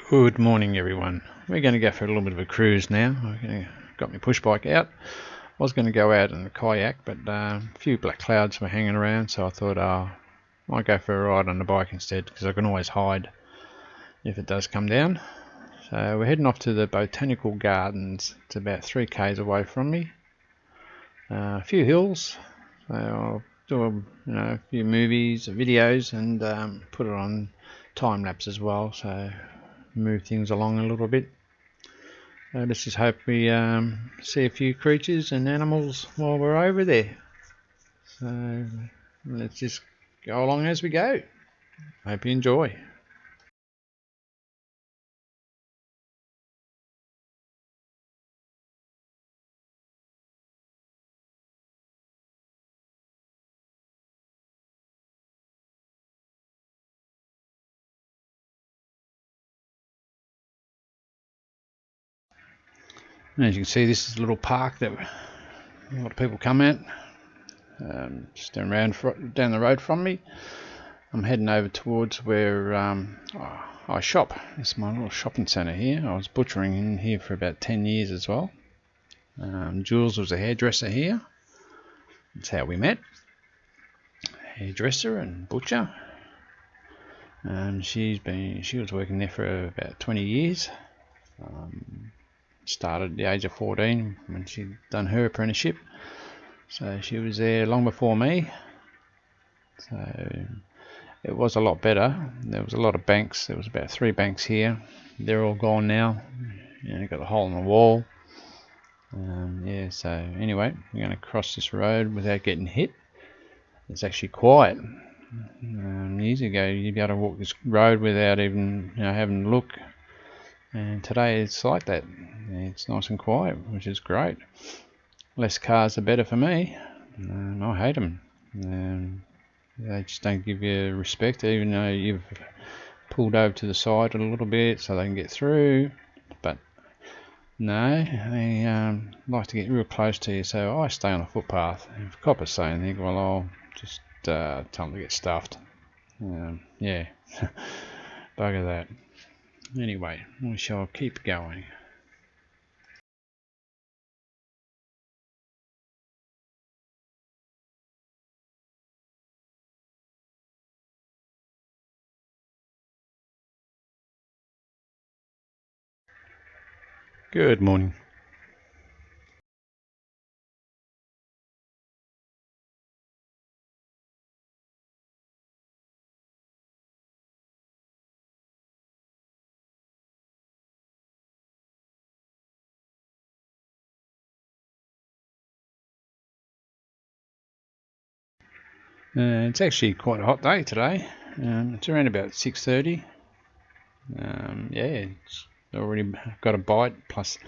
Good morning, everyone. We're going to go for a little bit of a cruise now. Got my push bike out. I was going to go out in a kayak, but a few black clouds were hanging around, so I thought I'll go for a ride on the bike instead, because I can always hide if it does come down. So we're heading off to the Botanical Gardens. It's about 3 k's away from me. A few hills. So I'll do a few movies, videos, and put it on time lapse as well. So move things along a little bit. Let's just hope we see a few creatures and animals while we're over there. So let's just go along as we go. Hope you enjoy. As you can see, this is a little park that a lot of people come at. Just down the road from me. I'm heading over towards where I shop. It's my little shopping centre here. I was butchering in here for about 10 years as well. Jules was a hairdresser here. That's how we met. Hairdresser and butcher. She was working there for about 20 years. Started at the age of 14 when she'd done her apprenticeship. So she was there long before me. So it was a lot better. There was a lot of banks. There was about 3 banks here. They're all gone now. You've got a hole in the wall. So anyway, we're going to cross this road without getting hit. It's actually quiet. Years ago, you'd be able to walk this road without even having a look. And today it's like that. It's nice and quiet, which is great. Less cars are better for me. I hate them. They just don't give you respect, even though you've pulled over to the side a little bit so they can get through. But no, they like to get real close to you, so I stay on the footpath. If coppers say anything, well, I'll just tell them to get stuffed. Bugger that. Anyway, we shall keep going. Good morning. It's actually quite a hot day today. It's around about 6:30. It's already got a bite, plus a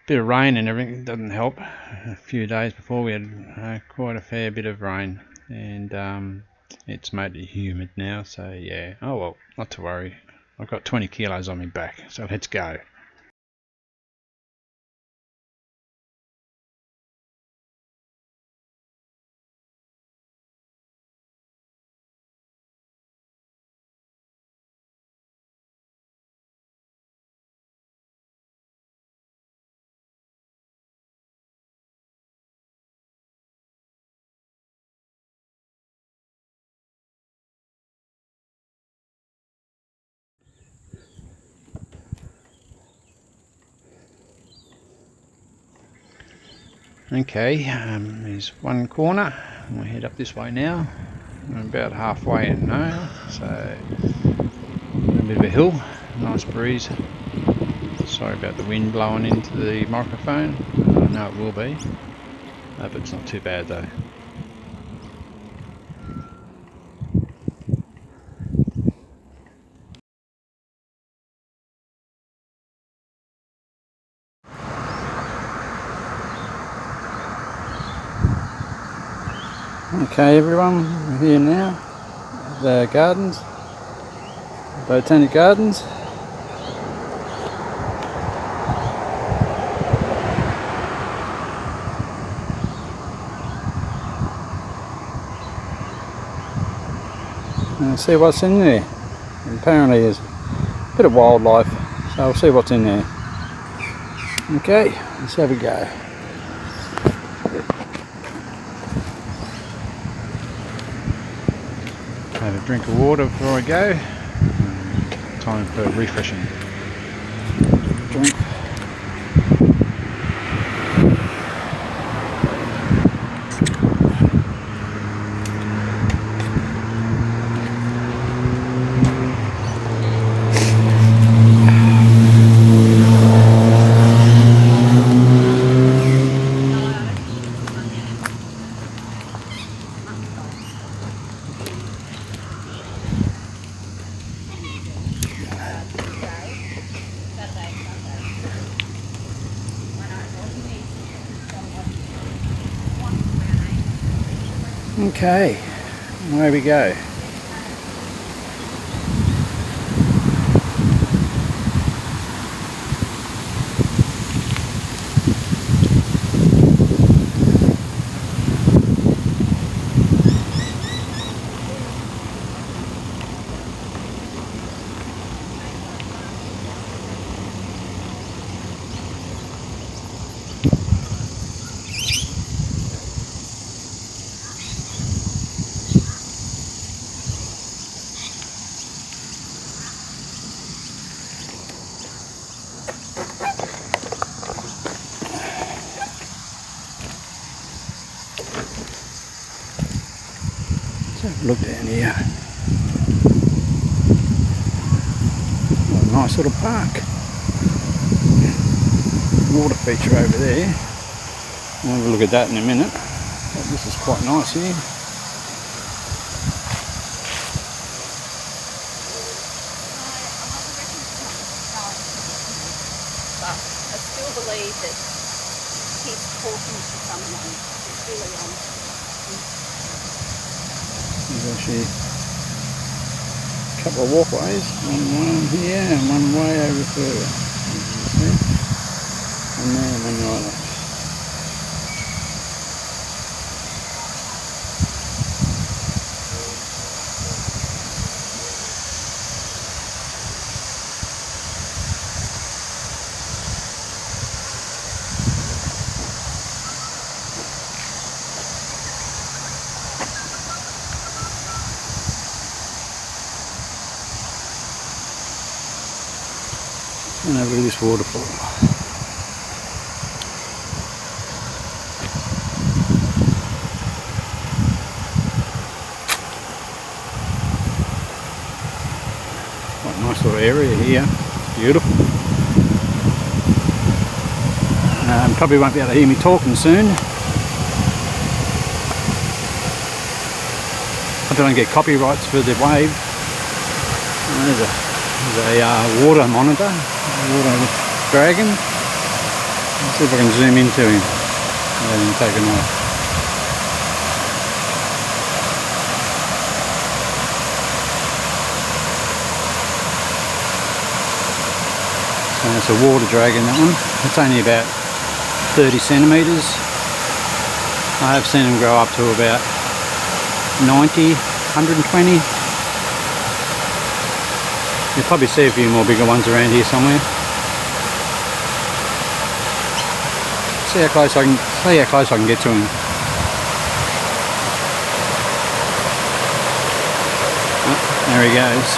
bit of rain and everything. It doesn't help. A few days before we had quite a fair bit of rain, and it's made it humid now, so yeah. Oh well, not to worry. I've got 20 kilos on my back, so let's go. Okay, there's one corner. We'll head up this way now. I'm about halfway in now, so a bit of a hill, nice breeze. Sorry about the wind blowing into the microphone. I know it will be, but it's not too bad though. Okay everyone, we're here now at the gardens, Botanic Gardens. And see what's in there. And apparently there's bit of wildlife, so we'll see what's in there. Okay, let's have a go. Have a drink of water before I go. Time for refreshing. Drink. Okay, away we go. Let's have a look down here. What a nice little park. Water feature over there. I'll have a look at that in a minute. But this is quite nice here. But I still believe that he's talking to someone. It's really on. There's actually a couple of walkways. One here and one way over further. See? And there and one right up. And over to this waterfall. Quite a nice little area here. Beautiful. Probably won't be able to hear me talking soon. I don't get copyrights for the wave. There's a water monitor, water dragon. Let's see if I can zoom into him and then take him off. So it's a water dragon, that one. It's only about 30 centimetres. I have seen them grow up to about 90, 120. You'll probably see a few more bigger ones around here somewhere. See how close I can get to him. Oh, there he goes.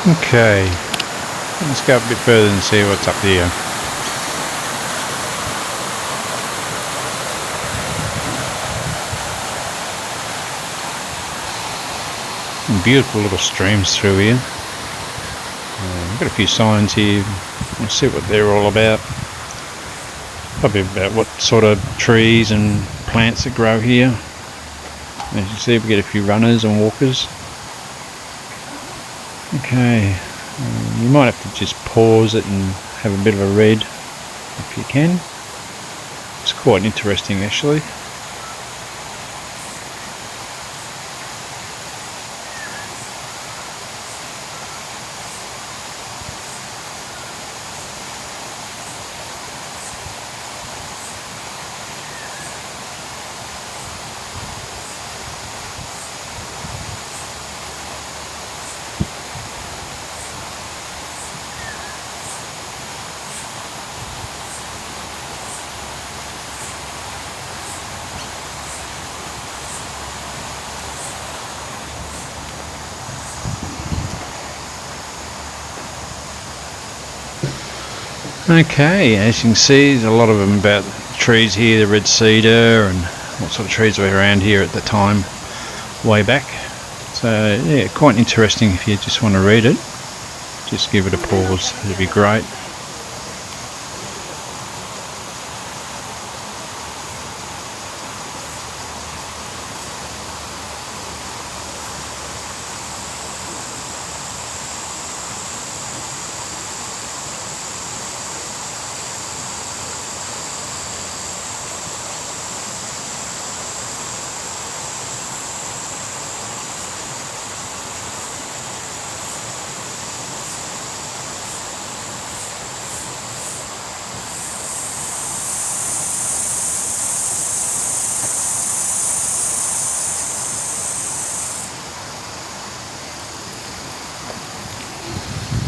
Okay, let's go a bit further and see what's up here. Beautiful little streams through here. We've got a few signs here. We'll see what they're all about. Probably about what sort of trees and plants that grow here. As you see, we get a few runners and walkers. Okay, you might have to just pause it and have a bit of a read if you can. It's quite interesting actually. Okay, as you can see, there's a lot of them about trees here, the red cedar and what sort of trees were around here at the time, way back. So yeah, quite interesting if you just want to read it. Just give it a pause, it'd be great.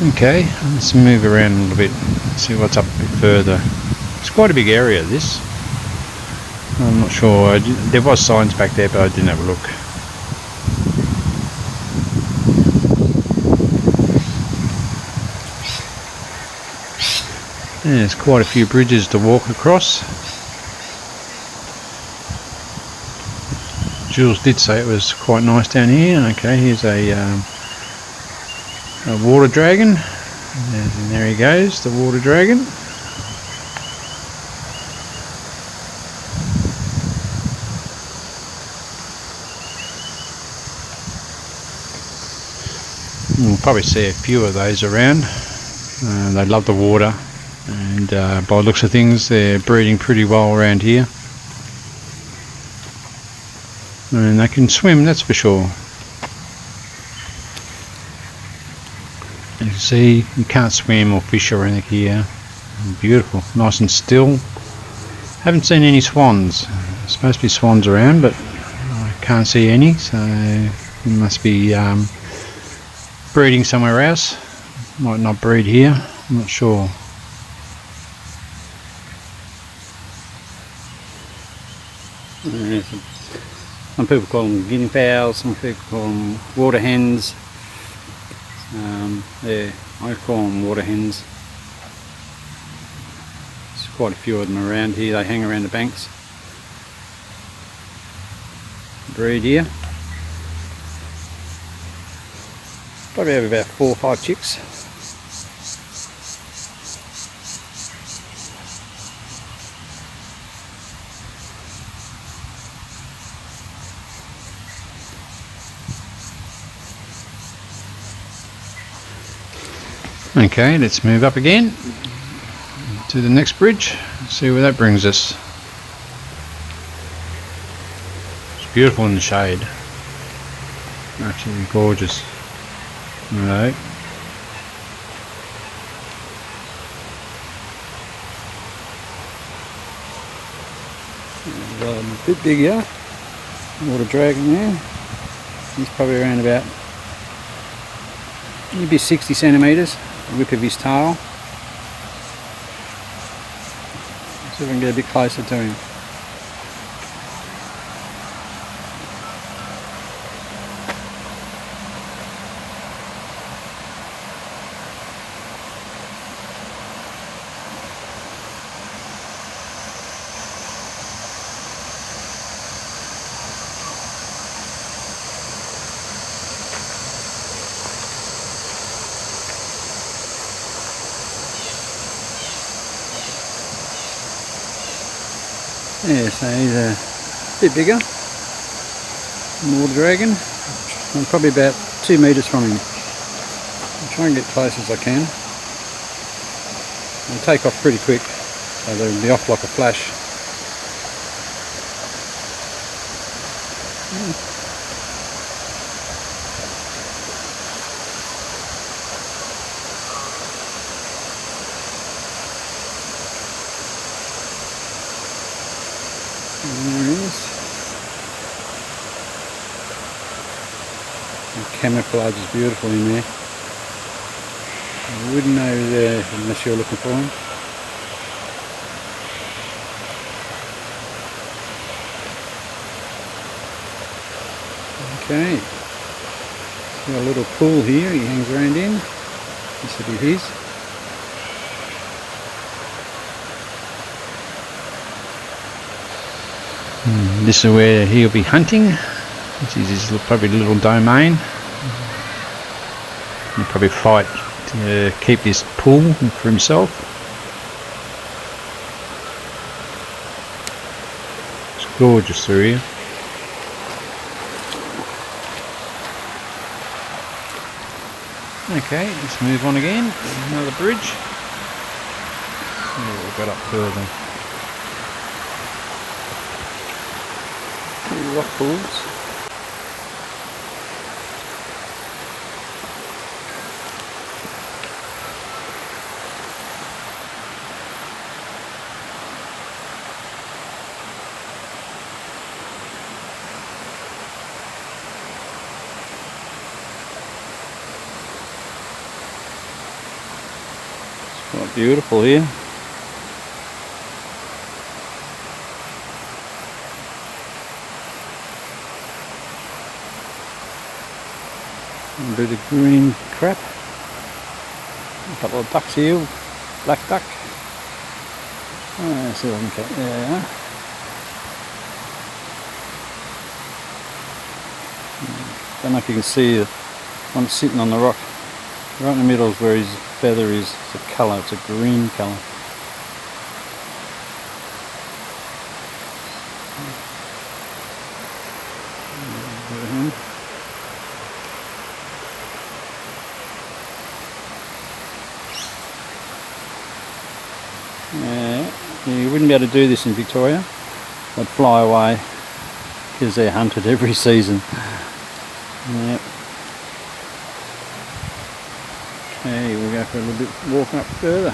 Okay, let's move around a little bit, see what's up a bit further. It's quite a big area, this. I'm not sure, there was signs back there but I didn't have a look. Yeah, there's quite a few bridges to walk across. Jules did say it was quite nice down here. Okay, here's a water dragon, and there he goes, the water dragon. We'll probably see a few of those around. They love the water, and by the looks of things they're breeding pretty well around here, and they can swim, that's for sure. You can see you can't swim or fish or anything here. Beautiful, nice and still. Haven't seen any swans. There's supposed to be swans around but I can't see any, so it must be breeding somewhere else. Might not breed here, I'm not sure. Some people call them guinea fowls, some people call them water hens. Yeah, I call them water hens. There's quite a few of them around here. They hang around the banks. Breed here. Probably have about 4 or 5 chicks. Okay, let's move up again to the next bridge, see where that brings us. It's beautiful in the shade, absolutely gorgeous. Alright. A bit bigger, water dragon there. He's probably around about maybe 60 centimetres. Whip of his tail. See if I can get a bit closer to him. Yeah, so he's a bit bigger. Water dragon. I'm probably about 2 metres from him. I'll try and get close as I can. They'll take off pretty quick, so they'll be off like a flash. There he is. The camouflage is beautiful in there. You wouldn't know he was there unless you're looking for him. Okay. Got a little pool here he hangs around in. This will be his. This is where he'll be hunting. This is his probably little domain. He'll probably fight to keep this pool for himself. It's gorgeous through here. Okay, let's move on again. Another bridge. See what we've got up further. Rock pools. It's quite beautiful here. A bit of green crap. A couple of ducks here, black duck. Let's see if I can catch. There they are. Don't know if you can see the one sitting on the rock. Right in the middle is where his feather is. It's a colour, it's a green colour. Yeah, you wouldn't be able to do this in Victoria. They'd fly away because they're hunted every season. Yep. Okay, we'll go for a little bit walking up further.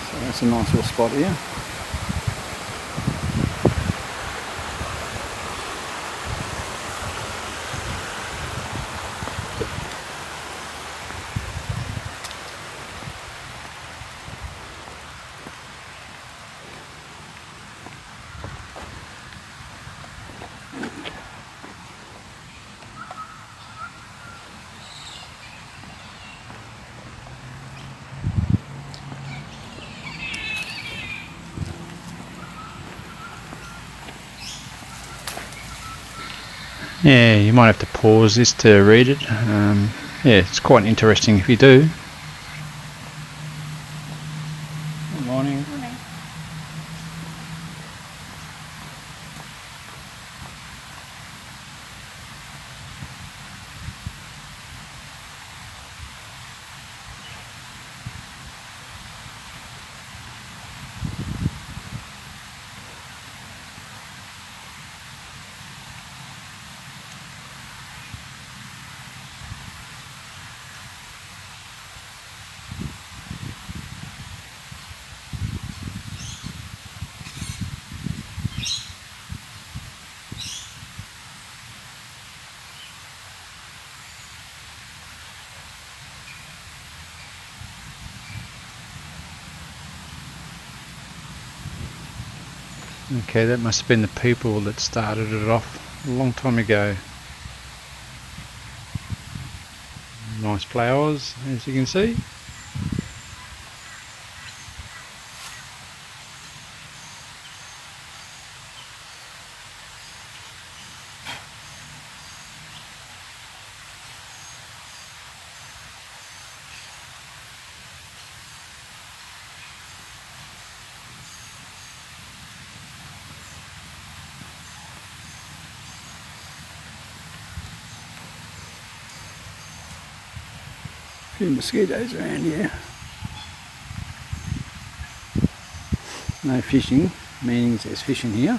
So that's a nice little spot here. Yeah, you might have to pause this to read it. Yeah, it's quite interesting if you do. Good morning. Morning. Okay, that must have been the people that started it off a long time ago. Nice flowers, as you can see. few mosquitoes around here. No fishing, meaning there's fishing here.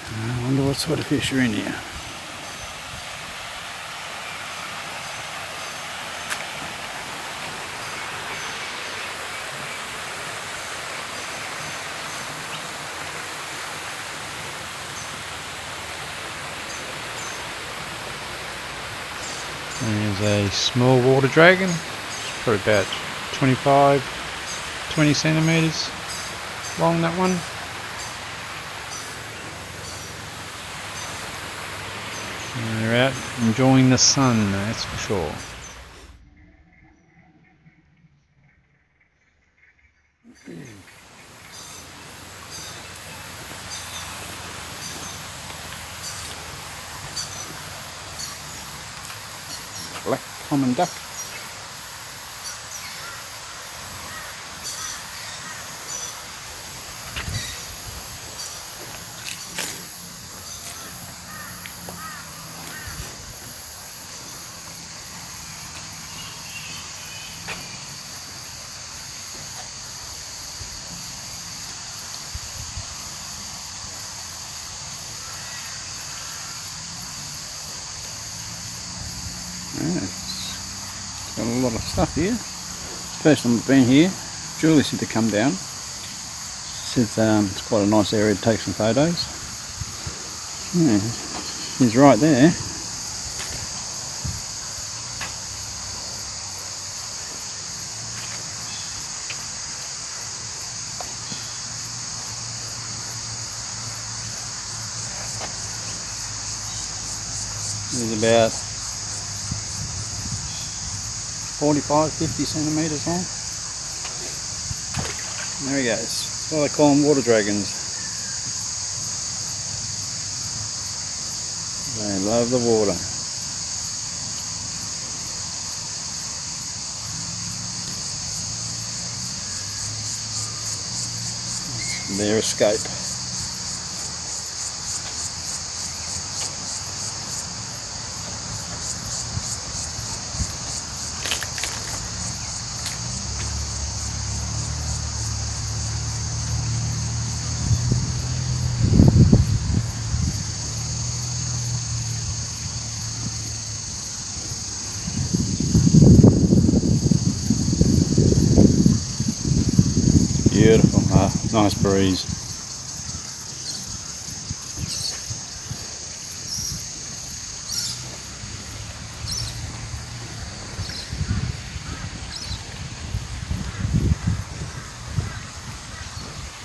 I wonder what sort of fish are in here. There's a small water dragon, probably about 20 centimetres long, that one. And they're out enjoying the sun, that's for sure. Black common duck. Yeah, it's got a lot of stuff here. First time I've been here, Julie said to come down. She said it's quite a nice area to take some photos. Yeah, he's right there. He's about 45-50 centimetres long. There he goes. That's why they call them water dragons. They love the water. It's their escape. Beautiful, nice breeze.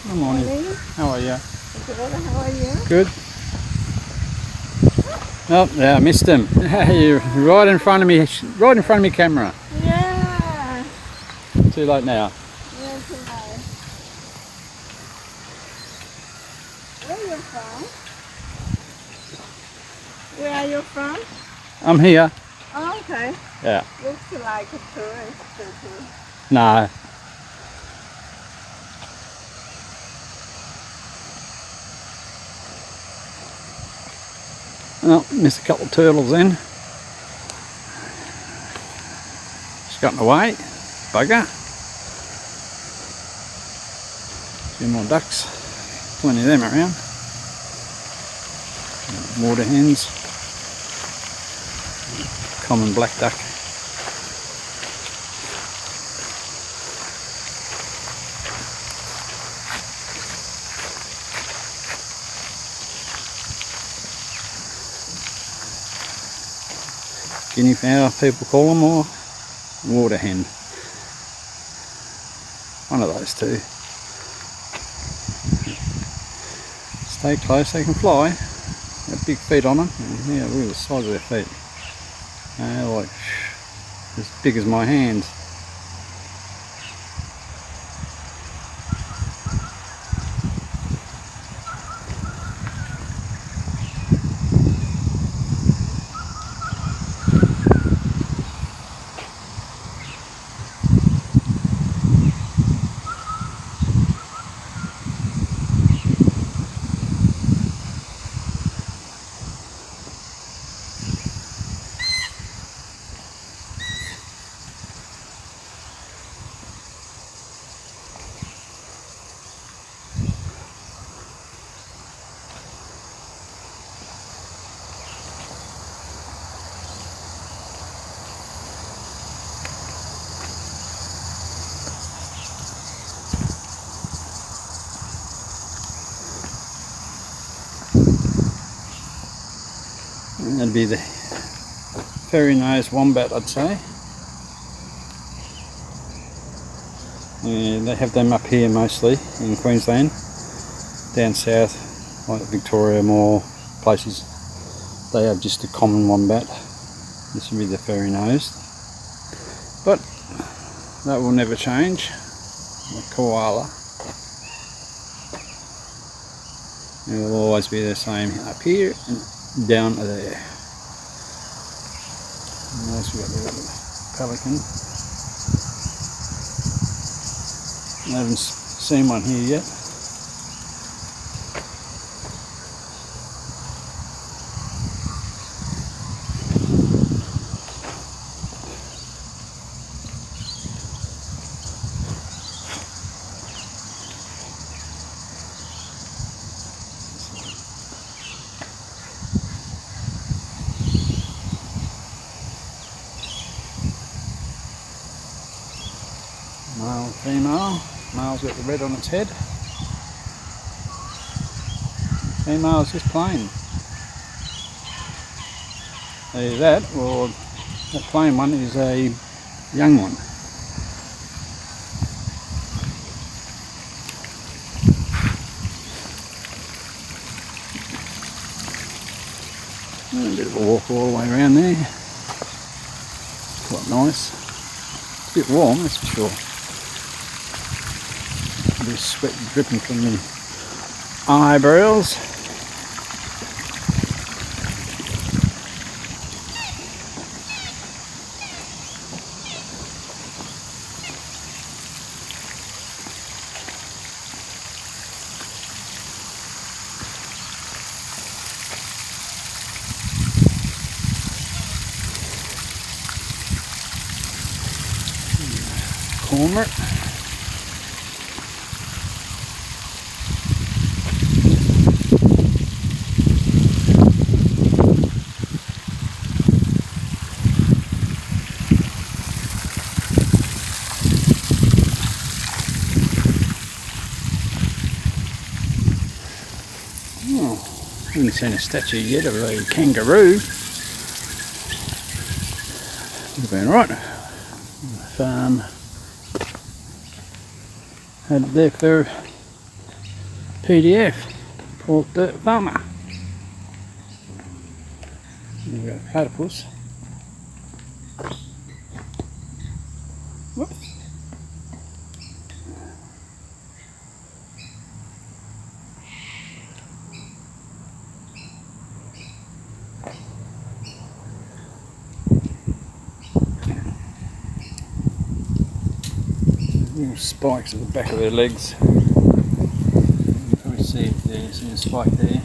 Good morning. How are you? Good, how are you? Good. Oh, yeah, I missed him. You're right in front of me, right in front of me camera. Yeah. Too late now. Yeah, tonight. Where are you from? Where are you from? I'm here. Oh, okay. Yeah. Looks like a tourist too. No. Well, missed a couple of turtles then. Just gotten away. Bugger. Few more ducks. Plenty of them around. Water hens. Common black duck. Guinea fowl, people call them, or water hen. One of those two. Stay close, they can fly. Got big feet on them. Yeah, look at the size of their feet. Like as big as my hands. That'd be the fairy-nosed wombat, I'd say. Yeah, they have them up here mostly in Queensland. Down south, like Victoria, more places, they have just a common wombat. This would be the fairy-nosed. But that will never change. The koala. It will always be the same up here and down to there. And there's we've got the little pelican. I haven't seen one here yet. Male, female. Male's got the red on its head. Female's just plain. Either that, or that plain one is a young one. A bit of a walk all the way around there. Quite nice. It's a bit warm, that's for sure. A bit of sweat dripping from the eyebrows. Cormorant. I haven't seen a statue yet of a kangaroo. Would have been right. Had it there for PDF, Port Dirt Farmer. We've got a platypus. Whoops. Little spikes at the back of their legs. You can probably see it there, you see a spike there.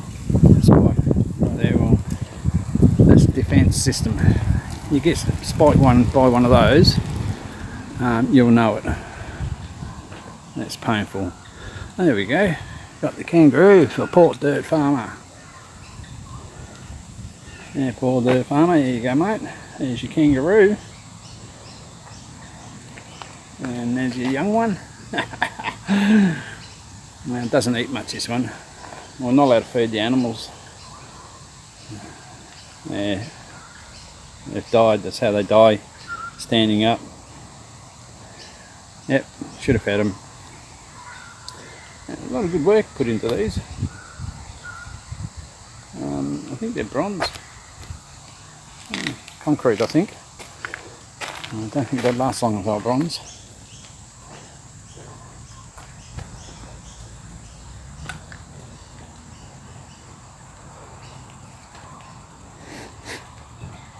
A spike right there, well, that's the defence system. You get spiked by one of those, you'll know it. That's painful. There we go. Got the kangaroo for Port Dirt Farmer. Yeah, Port Dirt Farmer, here you go mate. There's your kangaroo. And there's your young one. Well, it doesn't eat much, this one. We're not allowed to feed the animals. Yeah, they've died, that's how they die, standing up. Yep, should have fed them. A lot of good work put into these. I think they're bronze. Concrete, I think. I don't think they'd last long if they were bronze.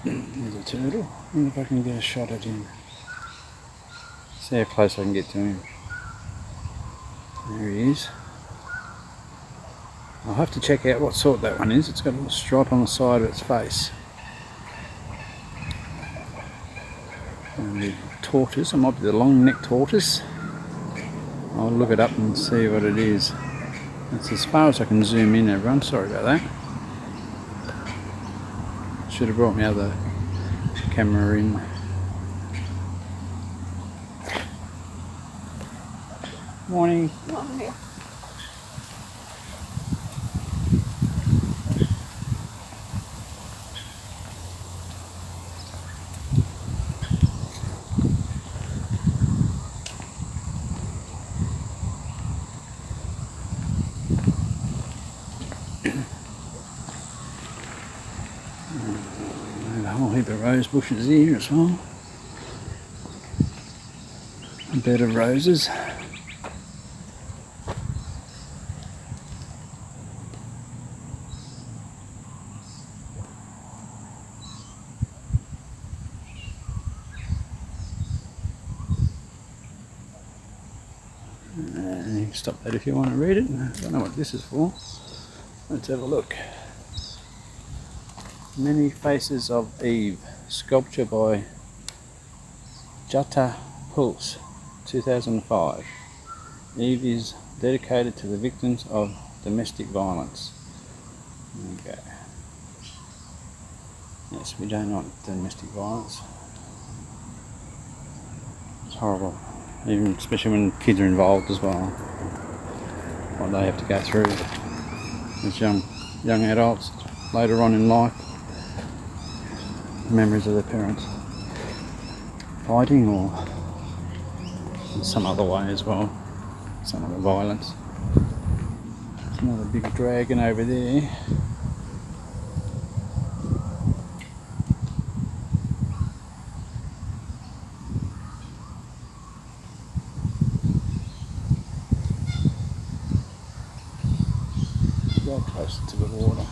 There's a turtle. I wonder if I can get a shot at him. See how close I can get to him. There he is. I'll have to check out what sort that one is. It's got a little stripe on the side of its face. And the tortoise, it might be the long-necked tortoise. I'll look it up and see what it is. That's as far as I can zoom in, everyone. Sorry about that. Should have brought my other camera in. Morning. Morning. heap of rose bushes here as well. A bed of roses. And you can stop that if you want to read it. I don't know what this is for. Let's have a look. Many Faces of Eve, sculpture by Jutta Pulse, 2005. Eve is dedicated to the victims of domestic violence. Okay. Yes, we don't want domestic violence. It's horrible, even especially when kids are involved as well. What they have to go through as young adults later on in life. Memories of their parents fighting or in some other way as well, some other violence. There's another big dragon over there. Go closer to the water.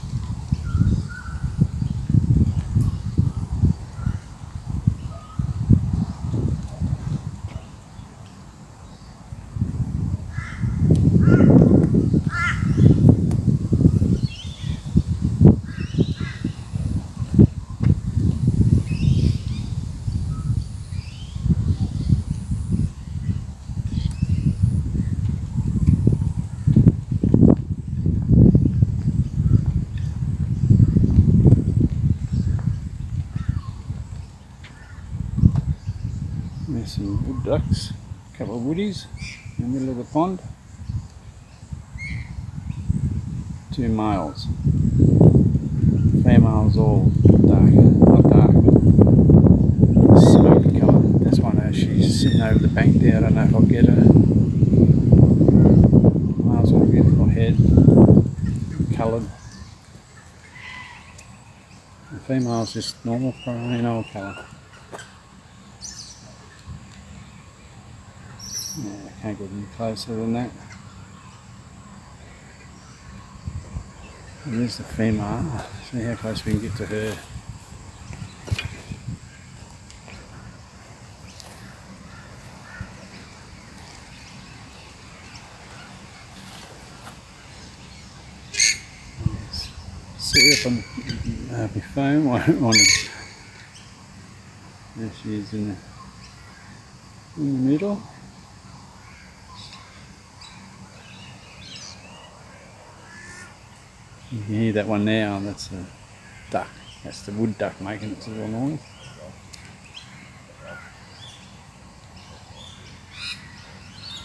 There's some wood ducks, a couple of woodies in the middle of the pond. 2 males. Females all dark, not dark, but smoky colour. That's one she's sitting over the bank there. I don't know if I'll get her. Males got a beautiful head, coloured. The female's just normal, plain old colour. Yeah, I can't get any closer than that. And there's the female. See how close we can get to her. See if my phone won't want to. There she is in the middle. You can hear that one now, that's a duck. That's the wood duck making its little noise.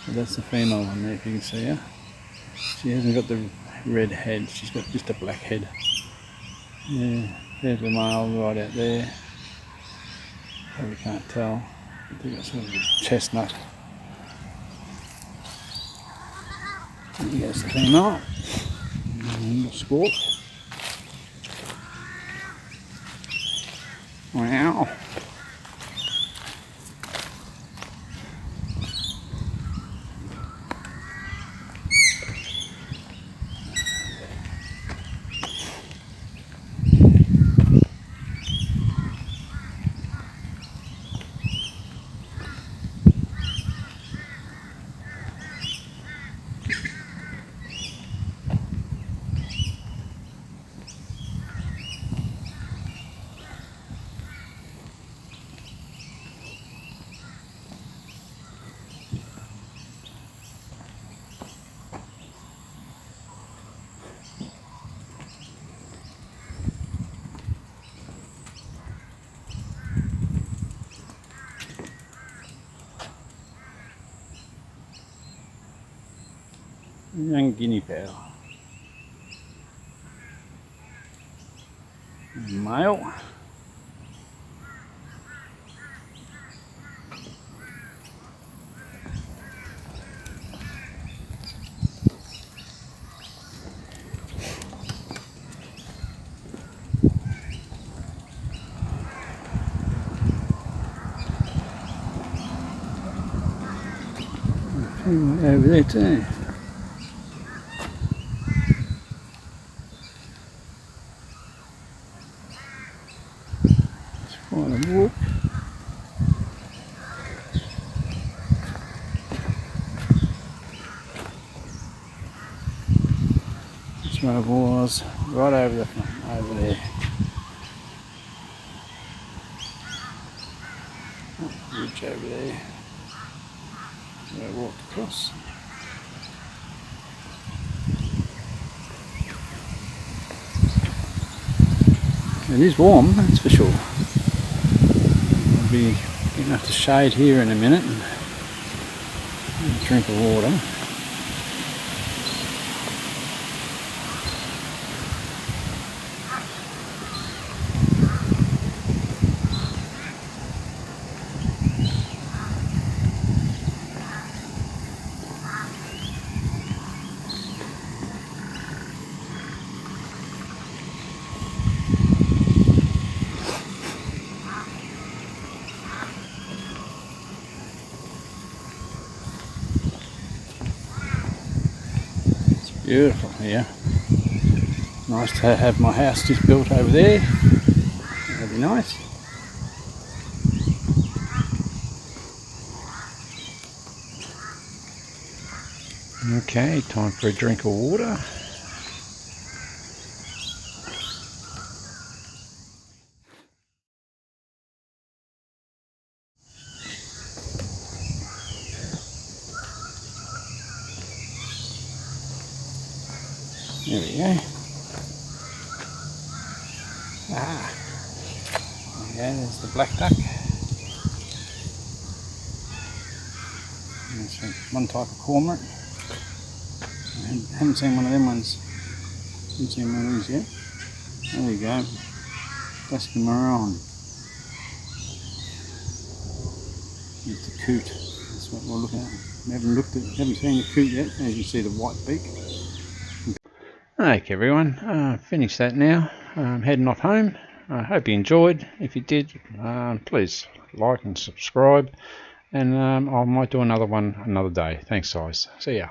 So that's the female one there, if you can see her. She hasn't got the red head, she's got just a black head. Yeah, there's the male right out there. Probably can't tell. I think that's sort of a chestnut. And here's the female. Little squawk. Wow. Young guinea fowl. Male. Over there too. It's quite a walk. This one was right over the front, over there. Ridge over there. Where I walked across. It is warm, that's for sure. I'll be getting up to shade here in a minute and a drink of water. Beautiful here. Nice to have my house just built over there. That'd be nice. Okay, time for a drink of water. There we go. Ah, yeah, there's the black duck. That's one type of cormorant. I haven't seen one of them ones. Haven't seen one of these yet. There we go. Dusky maroon. There's the coot. That's what we're looking at. We haven't seen the coot yet. As you see the white beak. Okay everyone, finished that now. I'm heading off home. I hope you enjoyed. If you did, please like and subscribe, and I might do another one another day. Thanks guys. See ya.